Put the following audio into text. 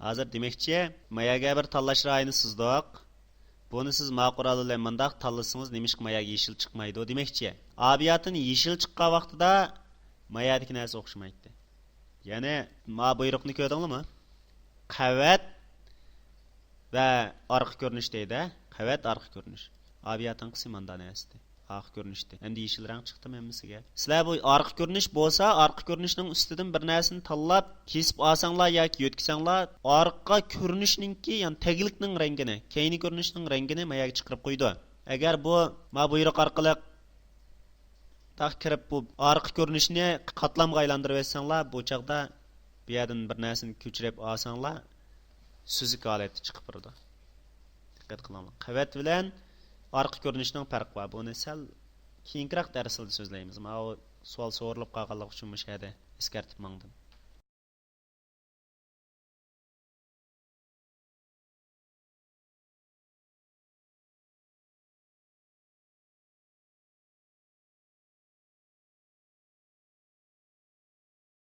Hozir demakchi, mayaga bir tanlash rayini sizdoq. Buni siz ma'qul bilan mundaq tanlasangiz nemishqa mayaga yeshil chiqmaydi demakchi. Abiyatın yeshil chiqqan vaqtida mayadagi narsa o'xshamaydi. Ya'ni ma buyruqni ko'rdingizmi? Qavat va orqa ko'rinish deydi. Qavat orqa ko'rinish. Abiyatın qismi mandan esti. Orqa ko'rinishdi. Endi yeshil rang chiqdi hammasiga. Sizlar bu orqa ko'rinish bo'lsa, orqa ko'rinishning ustidan bir narsani tanlab kesib olsanglar yoki yo'tkisanglar, orqa ko'rinishninki, ya'ni taglikning rangini, keyni ko'rinishning rangini mayaga chiqarib qo'ydi. Agar bu ma buyruq orqali taq kirib bu orqa ko'rinishni qatlamga aylantirib etsanglar, bu chaqda bu yerdan bir narsani ko'chirib olsanglar, suzik holati chiqib turadi. Diqqat qilinglar. Qavat bilan orqa ko'rinishning farqi bor. Buni sal keyinroq darslarda so'zlaymiz. Mana savol so'rilib qolganlik uchun bu yerda eskartib mangdim.